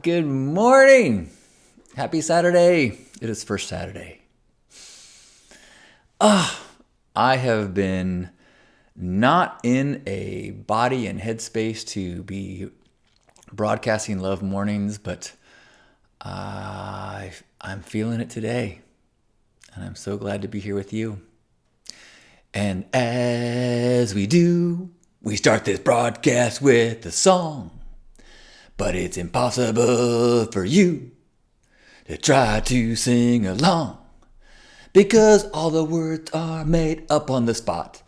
Good morning. Happy Saturday. It is first Saturday. I have been not in a body and headspace to be broadcasting Love Mornings, but I'm feeling it today. And I'm so glad to be here with you. And as we do, we start this broadcast with a song. But it's impossible for you to try to sing along because all the words are made up on the spot.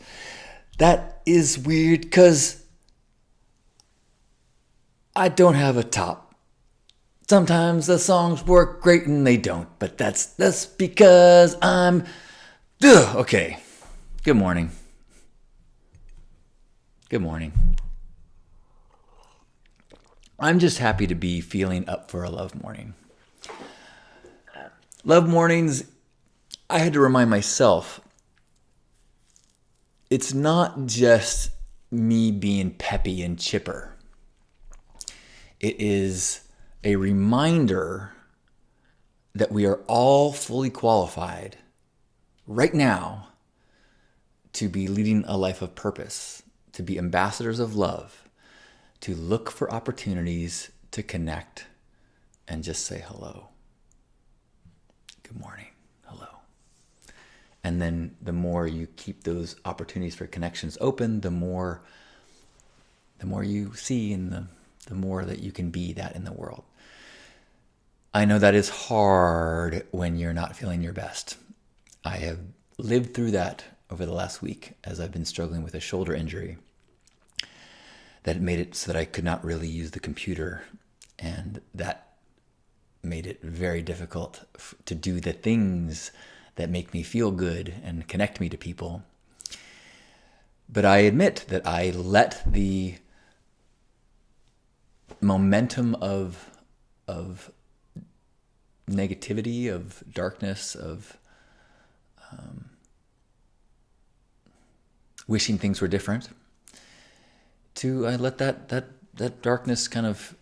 That is weird because I don't have a top. Sometimes the songs work great and they don't, but that's because I'm... Okay. Good morning. Good morning. I'm just happy to be feeling up for a love morning. Love mornings, I had to remind myself, it's not just me being peppy and chipper. It is a reminder that we are all fully qualified right now to be leading a life of purpose, to be ambassadors of love, to look for opportunities to connect and just say hello. Good morning. Hello. And then the more you keep those opportunities for connections open, the more you see and the more that you can be that in the world. I know that is hard when you're not feeling your best. I have lived through that over the last week as I've been struggling with a shoulder injury that made it so that I could not really use the computer, and that made it very difficult to do the things that make me feel good and connect me to people. But I admit that I let the momentum of negativity, of darkness, of wishing things were different, I let that darkness kind of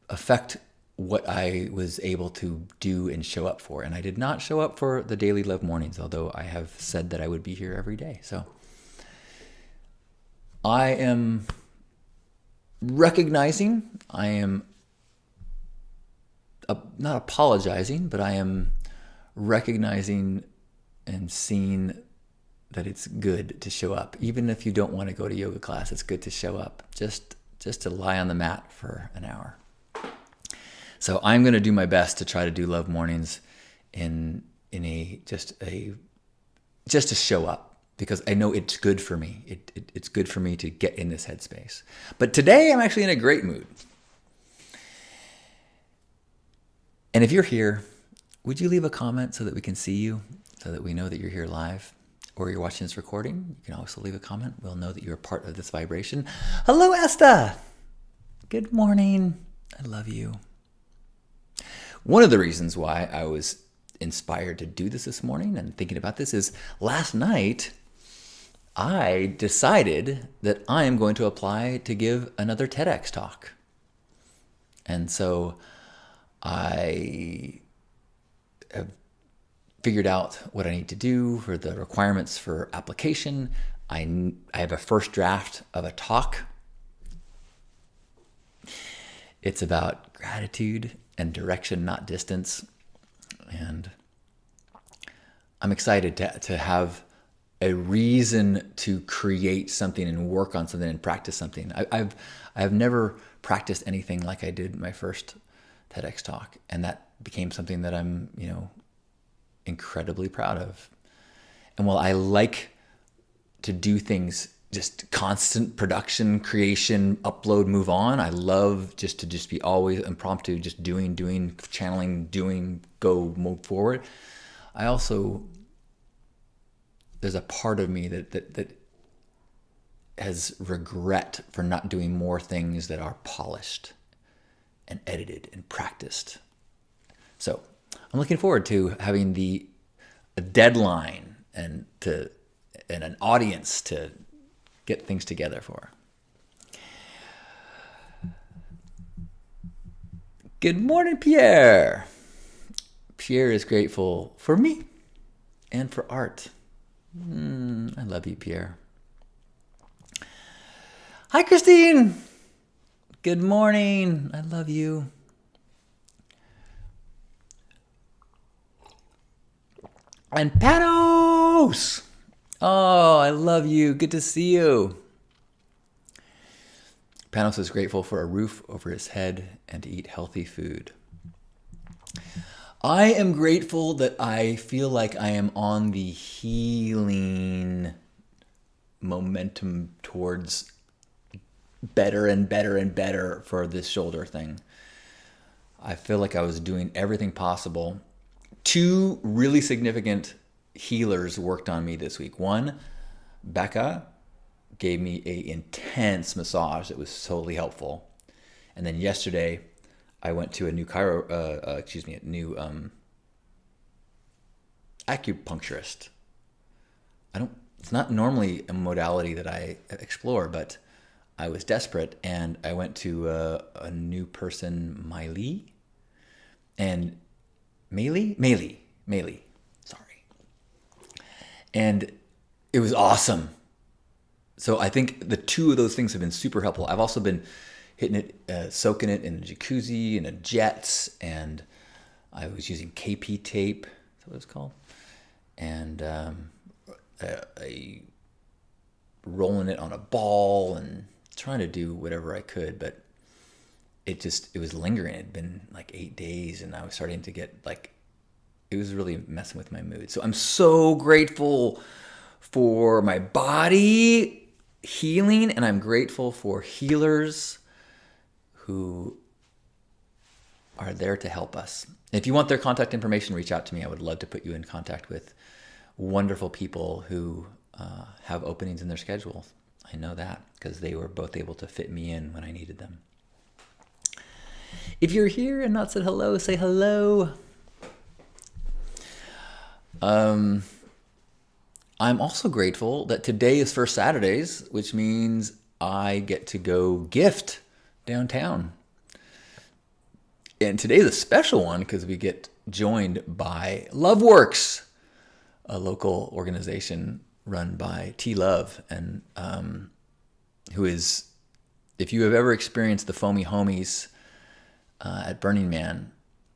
affect what I was able to do and show up for. And I did not show up for the daily Love Mornings, although I have said that I would be here every day. So I am recognizing, I am not apologizing, but I am recognizing and seeing that it's good to show up. Even if you don't want to go to yoga class, it's good to show up, just to lie on the mat for an hour. So I'm going to do my best to try to do Love Mornings in just to show up, because I know it's good for me. It's good for me to get in this headspace. But today I'm actually in a great mood. And if you're here, would you leave a comment so that we can see you, so that we know that you're here live? Or you're watching this recording, you can also leave a comment. We'll know that you're a part of this vibration. Hello, Esther. Good morning. I love you. One of the reasons why I was inspired to do this morning and thinking about this is last night, I decided that I am going to apply to give another TEDx talk. And so I have figured out what I need to do for the requirements for application. I have a first draft of a talk. It's about gratitude and direction, not distance. And I'm excited to have a reason to create something and work on something and practice something. I've never practiced anything like I did my first TEDx talk, and that became something that I'm, incredibly proud of. And while I like to do things just constant production, creation, upload, move on, I love just to be always impromptu, just doing, channeling, go, move forward. I also, there's a part of me that has regret for not doing more things that are polished and edited and practiced. So I'm looking forward to having a deadline and an audience to get things together for. Good morning, Pierre. Pierre is grateful for me and for art. I love you, Pierre. Hi, Christine. Good morning. I love you. And Panos. Oh, I love you. Good to see you. Panos is grateful for a roof over his head and to eat healthy food. I am grateful that I feel like I am on the healing momentum towards better and better and better for this shoulder thing. I feel like I was doing everything possible. 2 really significant healers worked on me this week. One, Becca, gave me an intense massage that was totally helpful. And then yesterday, I went to a new acupuncturist. It's not normally a modality that I explore, but I was desperate and I went to a new person, Miley. And Maylee, sorry. And it was awesome. So I think the 2 of those things have been super helpful. I've also been hitting it, soaking it in a jacuzzi and a jets, and I was using KP tape, that's what it's called, and rolling it on a ball and trying to do whatever I could, but it was lingering. It had been like 8 days, and I was starting to get it was really messing with my mood. So I'm so grateful for my body healing, and I'm grateful for healers who are there to help us. If you want their contact information, reach out to me. I would love to put you in contact with wonderful people who have openings in their schedules. I know that because they were both able to fit me in when I needed them. If you're here and not said hello, say hello. I'm also grateful that today is First Saturdays, which means I get to go gift downtown. And today's a special one because we get joined by LoveWorks, a local organization run by T Love, and who is, if you have ever experienced the Foamy Homies at Burning Man,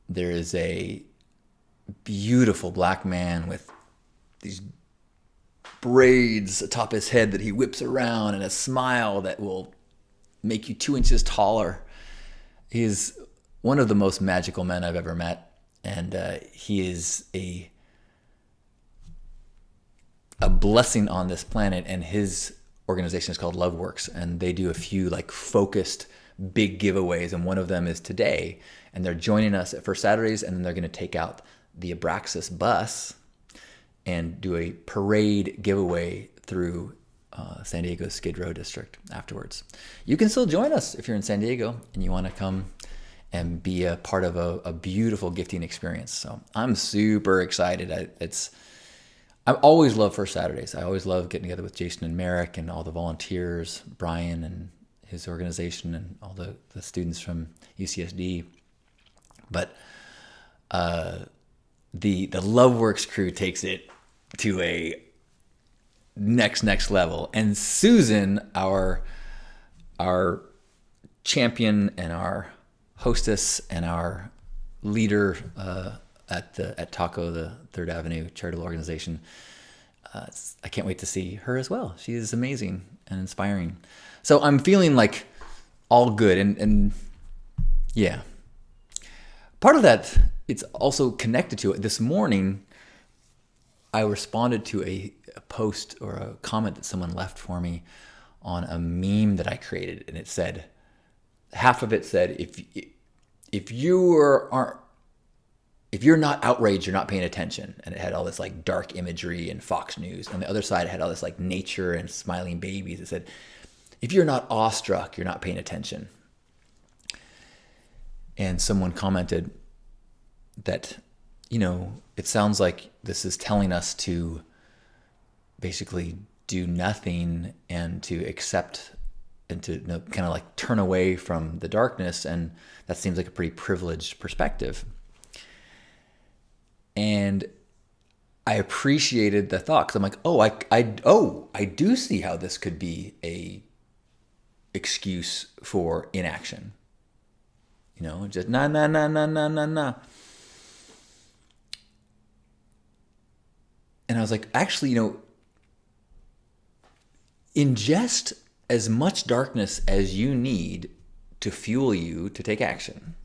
there is a beautiful black man with these braids atop his head that he whips around and a smile that will make you 2 inches taller. He's one of the most magical men I've ever met, and he is a blessing on this planet, and his organization is called LoveWorks, and they do a few focused big giveaways, and one of them is today, and they're joining us at First Saturdays, and then they're going to take out the Abraxas bus and do a parade giveaway through San Diego's Skid Row district afterwards. You can still join us if you're in San Diego and you want to come and be a part of a beautiful gifting experience. So I'm super excited. I always love First Saturdays. I always love getting together with Jason and Merrick and all the volunteers, Brian and his organization and all the students from UCSD. But the LoveWorks crew takes it to a next level. And Susan, our champion and our hostess and our leader at Taco, the Third Avenue charitable organization, I can't wait to see her as well. She is amazing and inspiring. So I'm feeling all good. And yeah, part of that, it's also connected to it. This morning, I responded to a post or a comment that someone left for me on a meme that I created, and it said, half of it said, if you're not outraged, you're not paying attention, and it had all this dark imagery and Fox News. On the other side, it had all this nature and smiling babies. It said, if you're not awestruck, you're not paying attention. And someone commented that, it sounds like this is telling us to basically do nothing and to accept and to kind of like turn away from the darkness. And that seems like a pretty privileged perspective. And I appreciated the thought, because I'm like, I do see how this could be a excuse for inaction. Just nah. And I was like, actually, ingest as much darkness as you need to fuel you to take action,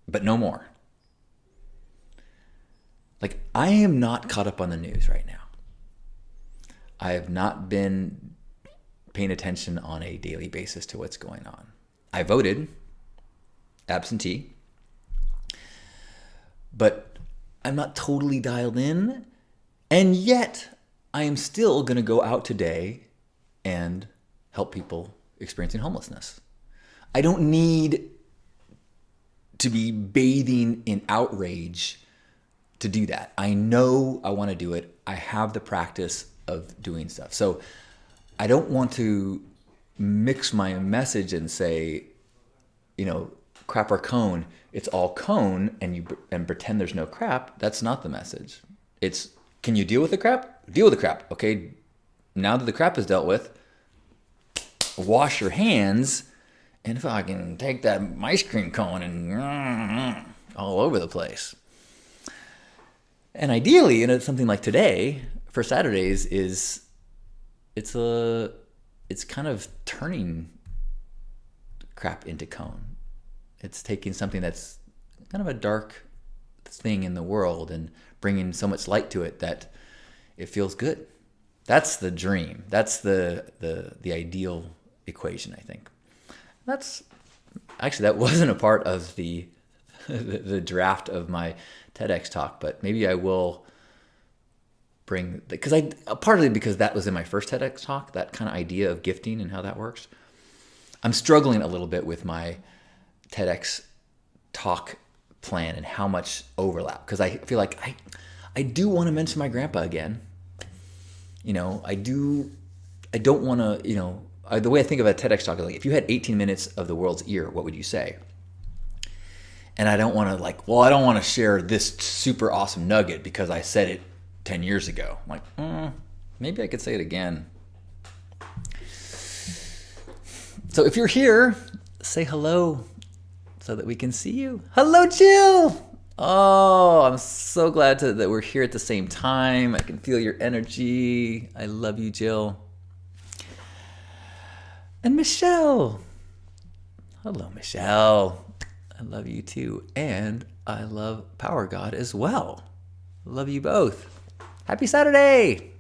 but no more. Like, I am not caught up on the news right now. I have not been paying attention on a daily basis to what's going on. I voted absentee, but I'm not totally dialed in. And yet, I am still going to go out today and help people experiencing homelessness. I don't need to be bathing in outrage to do that. I know I want to do it. I have the practice of doing stuff. So I don't want to mix my message and say, crap or cone. It's all cone, and pretend there's no crap. That's not the message. It's, can you deal with the crap? Deal with the crap. Okay, now that the crap is dealt with, wash your hands and fucking take that ice cream cone and all over the place. And ideally, something like today for Saturdays it's kind of turning crap into cone. It's taking something that's kind of a dark thing in the world and bringing so much light to it that it feels good. That's the dream. That's the ideal equation, I think. That wasn't a part of the the draft of my TEDx talk, but maybe I will bring, partly because that was in my first TEDx talk, that kind of idea of gifting and how that works. I'm struggling a little bit with my TEDx talk plan and how much overlap, because I feel like I do want to mention my grandpa again. I don't want to, the way I think of a TEDx talk is like, if you had 18 minutes of the world's ear, what would you say? And I don't want to I don't want to share this super awesome nugget because I said it 10 years ago. I'm like, maybe I could say it again. So if you're here, say hello so that we can see you. Hello, Jill. Oh, I'm so glad that we're here at the same time. I can feel your energy. I love you, Jill. And Michelle. Hello, Michelle. I love you too. And I love Power God as well. Love you both. Happy Saturday.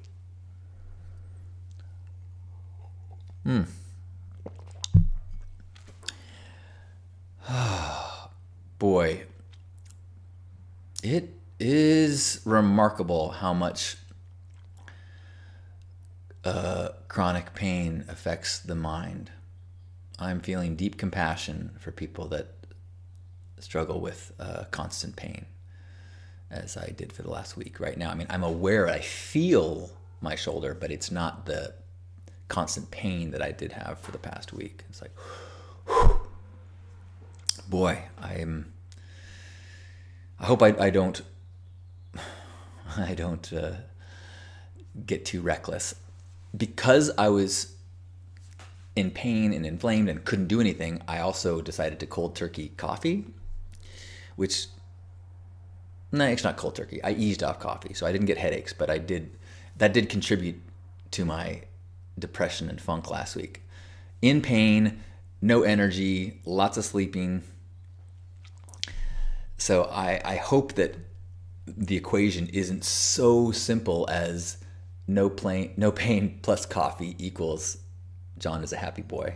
Boy, it is remarkable how much chronic pain affects the mind. I'm feeling deep compassion for people that struggle with constant pain, as I did for the last week. Right now, I'm aware, I feel my shoulder, but it's not the constant pain that I did have for the past week. It's like, whew. Boy, I hope I don't get too reckless. Because I was in pain and inflamed and couldn't do anything, I also decided to cold turkey coffee, which, no, it's not cold turkey. I eased off coffee, so I didn't get headaches, but that did contribute to my depression and funk last week. In pain, no energy, lots of sleeping. So I hope that the equation isn't so simple as no pain plus coffee equals John is a happy boy.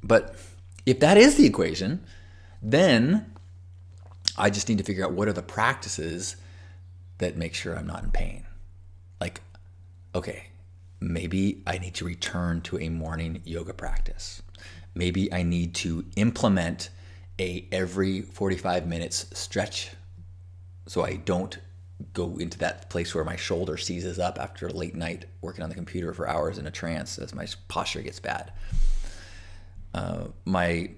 But if that is the equation, then I just need to figure out what are the practices that make sure I'm not in pain. Like, okay, maybe I need to return to a morning yoga practice. Maybe I need to implement a every 45 minutes stretch so I don't go into that place where my shoulder seizes up after a late night working on the computer for hours in a trance as my posture gets bad. My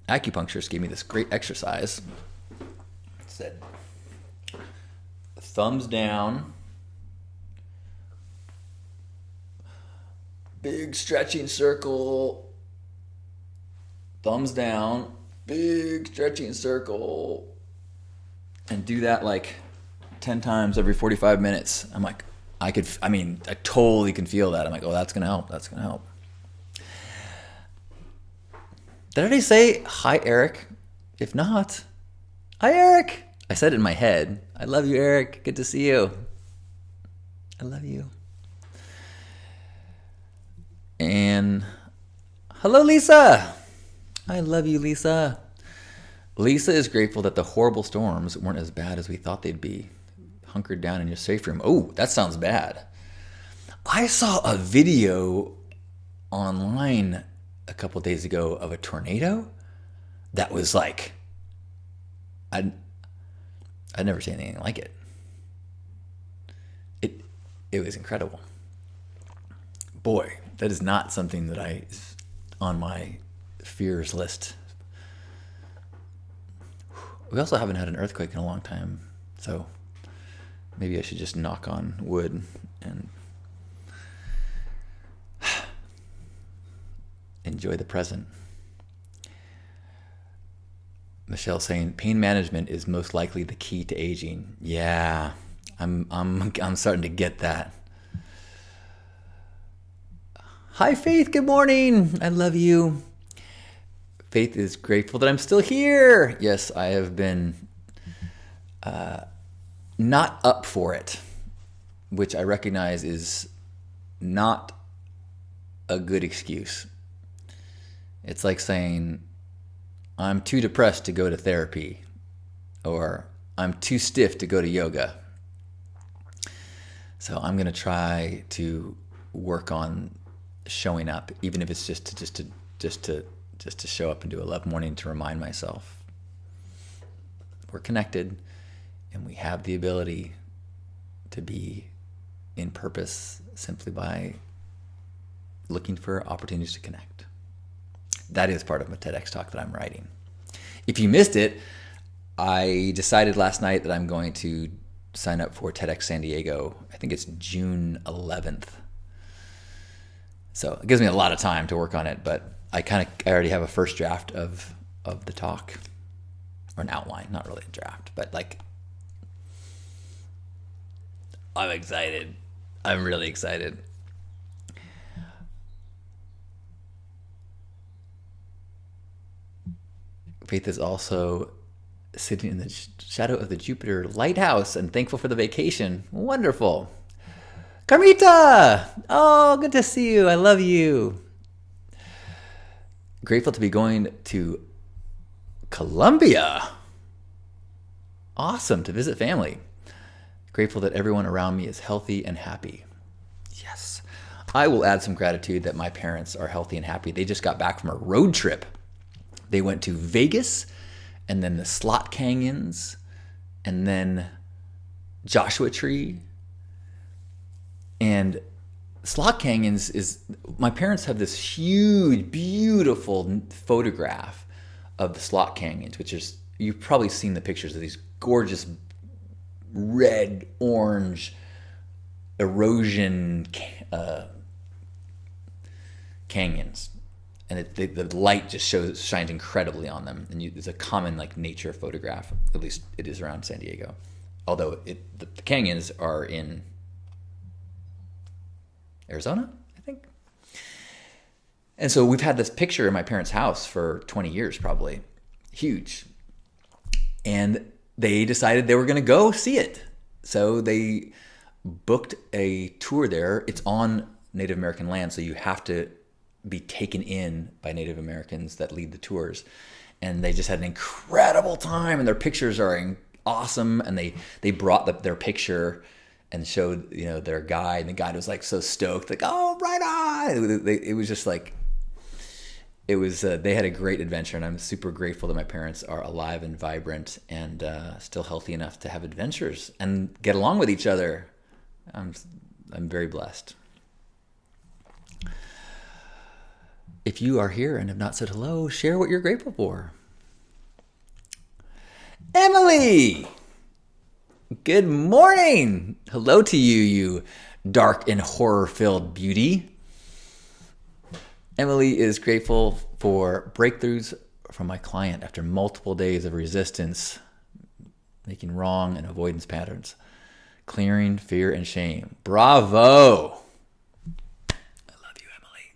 acupuncturist gave me this great exercise. It said, thumbs down, big stretching circle, thumbs down, big stretching circle, and do that like 10 times every 45 minutes. I'm like, I totally can feel that. I'm like, oh, that's going to help. That's going to help. Did I already say hi, Eric? If not, hi, Eric. I said it in my head. I love you, Eric. Good to see you. I love you. And hello, Lisa. I love you, Lisa. Lisa is grateful that the horrible storms weren't as bad as we thought they'd be. Hunkered down in your safe room. Oh, that sounds bad. I saw a video online a couple of days ago of a tornado that was like, I'd never seen anything like it. It was incredible. Boy, that is not something that is on my fears list. We also haven't had an earthquake in a long time, so maybe I should just knock on wood and enjoy the present. Michelle saying pain management is most likely the key to aging. Yeah, I'm starting to get that. Hi, Faith. Good morning. I love you. Faith is grateful that I'm still here. Yes, I have been not up for it, which I recognize is not a good excuse. It's like saying, I'm too depressed to go to therapy, or I'm too stiff to go to yoga. So I'm going to try to work on showing up, even if it's just to show up and do a love morning to remind myself we're connected and we have the ability to be in purpose simply by looking for opportunities to connect. That is part of my TEDx talk that I'm writing. If you missed it, I decided last night that I'm going to sign up for TEDx San Diego. I think it's June 11th. So it gives me a lot of time to work on it, but I already have a first draft of the talk, or an outline, not really a draft, but like, I'm excited. I'm really excited. Faith is also sitting in the shadow of the Jupiter lighthouse and thankful for the vacation. Wonderful. Carmita! Oh, good to see you. I love you. Grateful to be going to Colombia. Awesome to visit family. Grateful that everyone around me is healthy and happy. Yes. I will add some gratitude that my parents are healthy and happy. They just got back from a road trip. They went to Vegas, and then the Slot Canyons, and then Joshua Tree. And Slot Canyons is, my parents have this huge, beautiful photograph of the Slot Canyons, which is, you've probably seen the pictures of these gorgeous red, orange, erosion canyons. And the light just shines incredibly on them. And it's a common like nature photograph, at least it is around San Diego. Although the canyons are in Arizona, I think. And so we've had this picture in my parents' house for 20 years, probably. Huge. And they decided they were going to go see it. So they booked a tour there. It's on Native American land, so you have to be taken in by Native Americans that lead the tours. And they just had an incredible time, and their pictures are awesome. And they brought their picture and showed, their guide, and the guide was like so stoked, like, oh, right on. It was just like, it was they had a great adventure, and I'm super grateful that my parents are alive and vibrant and still healthy enough to have adventures and get along with each other. I'm very blessed. If you are here and have not said hello, share what you're grateful for. Emily! Good morning! Hello to you, you dark and horror-filled beauty. Emily is grateful for breakthroughs from my client after multiple days of resistance, making wrong and avoidance patterns, clearing fear and shame. Bravo! I love you, Emily.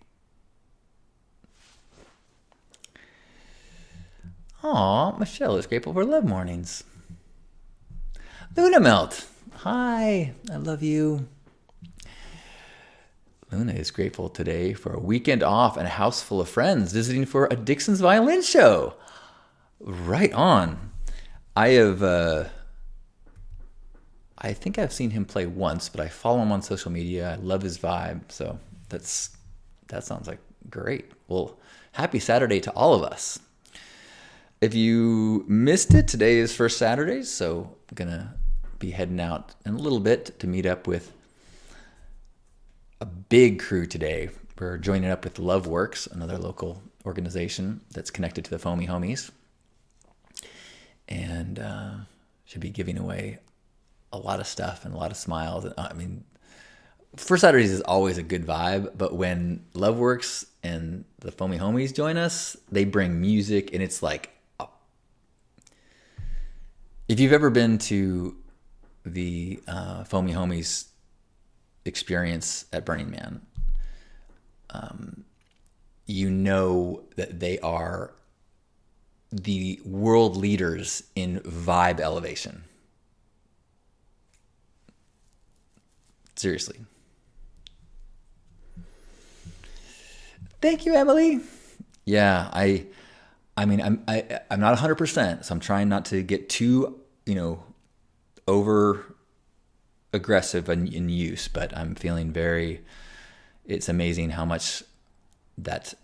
Aw, Michelle is grateful for love mornings. Luna Melt. Hi, I love you. Luna is grateful today for a weekend off and a house full of friends visiting for a Dixon's violin show. Right on. I think I've seen him play once, but I follow him on social media. I love his vibe. So that sounds like great. Well, happy Saturday to all of us. If you missed it, today is first Saturday, so I'm going to be heading out in a little bit to meet up with a big crew today. We're joining up with LoveWorks, another local organization that's connected to the Foamy Homies, and should be giving away a lot of stuff and a lot of smiles. I mean, First Saturdays is always a good vibe, but when LoveWorks and the Foamy Homies join us, they bring music, and it's like, if you've ever been to the Foamy Homies experience at Burning Man, you know that they are the world leaders in vibe elevation. Seriously. Thank you, Emily. Yeah, I mean, I'm not 100%, so I'm trying not to get too, over aggressive in use, but I'm feeling it's amazing how much that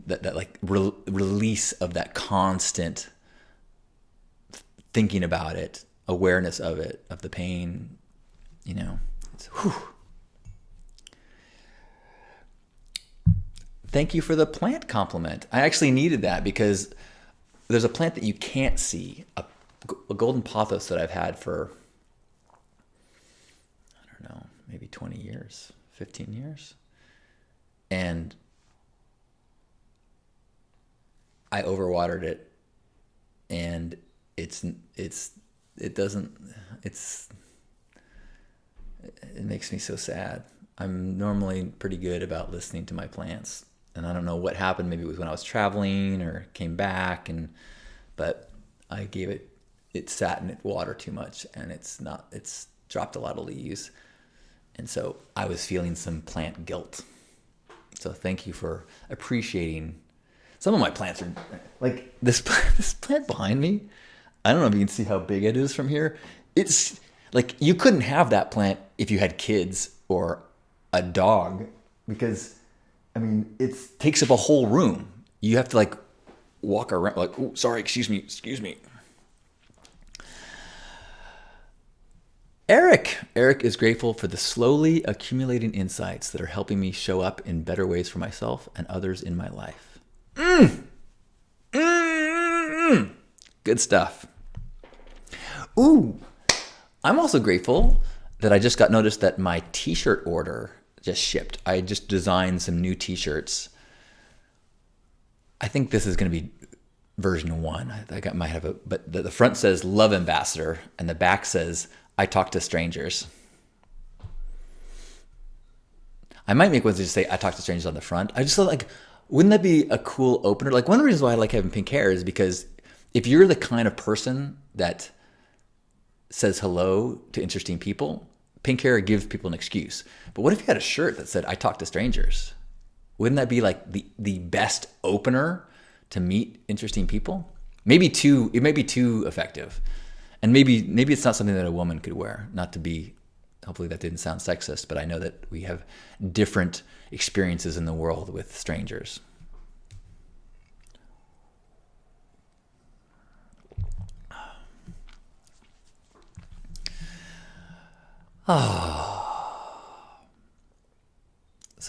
like release of that constant thinking about it, awareness of it, of the pain, it's whew. Thank you for the plant compliment. I actually needed that because there's a plant that you can't see, a golden pothos that I've had for, I don't know, maybe 20 years, 15 years. And I overwatered it, and it makes me so sad. I'm normally pretty good about listening to my plants, and I don't know what happened. Maybe it was when I was traveling or came back, but I gave it sat in water too much, and it's dropped a lot of leaves. And so I was feeling some plant guilt. So thank you for appreciating. Some of my plants are like this plant behind me. I don't know if you can see how big it is from here. It's like you couldn't have that plant if you had kids or a dog, because I mean, it takes up a whole room. You have to like walk around like, oh, sorry, excuse me. Eric is grateful for the slowly accumulating insights that are helping me show up in better ways for myself and others in my life. Good stuff. Ooh, I'm also grateful that I just got noticed that my t-shirt order just shipped. I just designed some new t-shirts. I think this is going to be version 1. I think I might have but the front says Love Ambassador and the back says I talk to strangers. I might make ones that just say I talk to strangers on the front. I just thought, like, wouldn't that be a cool opener? Like, one of the reasons why I like having pink hair is because if you're the kind of person that says hello to interesting people, pink hair gives people an excuse. But what if you had a shirt that said I talk to strangers? Wouldn't that be like the best opener to meet interesting people? It may be too effective. And maybe it's not something that a woman could wear. Not to be, hopefully that didn't sound sexist, but I know that we have different experiences in the world with strangers. So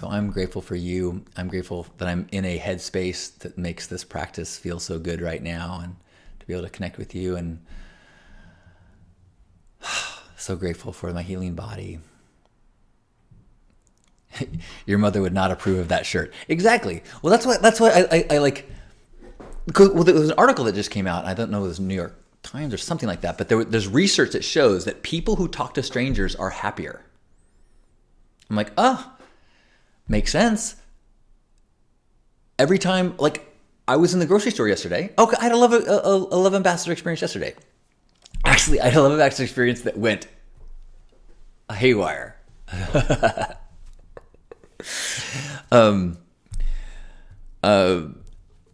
I'm grateful for you. I'm grateful that I'm in a headspace that makes this practice feel so good right now, and to be able to connect with you, and so grateful for my healing body. Your mother would not approve of that shirt. Exactly. Well, that's why I like, well, there was an article that just came out. I don't know if it was New York Times or something like that, but there's research that shows that people who talk to strangers are happier. I'm like, makes sense. Every time, like, I was in the grocery store yesterday. Okay, I had a Love Ambassador experience yesterday. Actually, I had a Love Ambassador experience that went haywire. I'm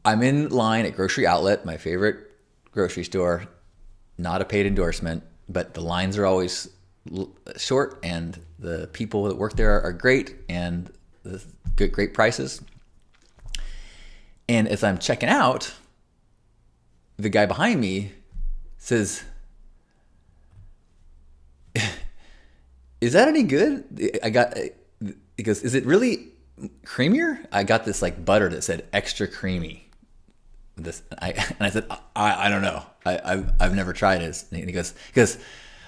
in line at Grocery Outlet, my favorite grocery store. Not a paid endorsement, but the lines are always short, and the people that work there are great, and great prices. And as I'm checking out, the guy behind me says, "Is that any good?" He goes, "Is it really creamier?" I got this like butter that said extra creamy. And I said, I don't know. I've never tried it. And he goes,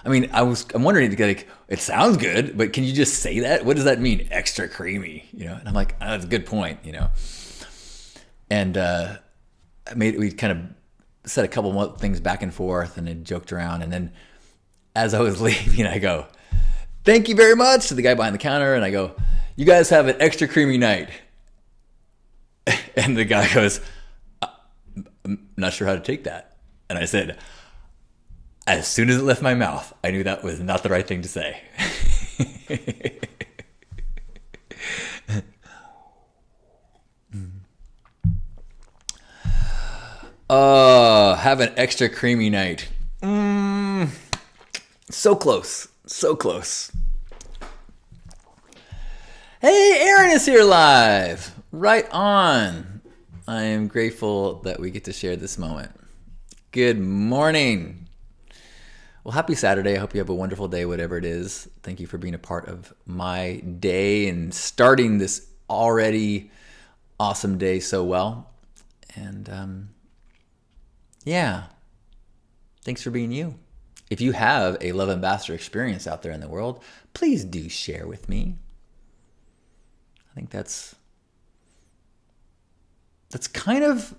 I mean, I'm wondering, like, it sounds good, but can you just say that? What does that mean? Extra creamy, And I'm like, that's a good point, And we kind of said a couple more things back and forth, and then joked around. And then as I was leaving, I go, "Thank you very much," to the guy behind the counter. And I go, "You guys have an extra creamy night." And the guy goes, "I'm not sure how to take that." And I said, as soon as it left my mouth, I knew that was not the right thing to say. Have an extra creamy night. So close. So close. Hey, Aaron is here live. Right on. I am grateful that we get to share this moment. Good morning. Well, happy Saturday. I hope you have a wonderful day, whatever it is. Thank you for being a part of my day and starting this already awesome day so well. And yeah, thanks for being you. If you have a Love Ambassador experience out there in the world, please do share with me. I think that's kind of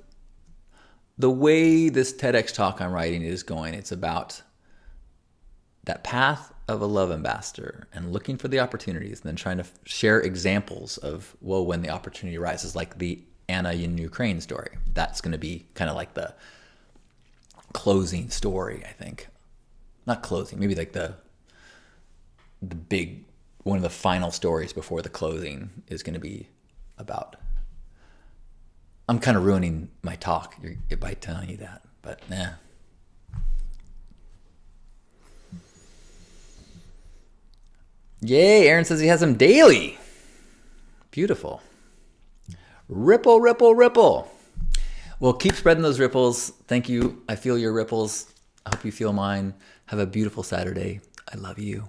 the way this TEDx talk I'm writing is going. It's about that path of a love ambassador and looking for the opportunities, and then trying to share examples of, well, when the opportunity arises, like the Anna in Ukraine story. That's going to be kind of like the closing story, I think. Not closing, maybe like the big, one of the final stories before the closing is going to be about. I'm kind of ruining my talk by telling you that, but nah. Yay, Aaron says he has them daily. Beautiful. Ripple, ripple, ripple. Well, keep spreading those ripples. Thank you. I feel your ripples. I hope you feel mine. Have a beautiful Saturday. I love you.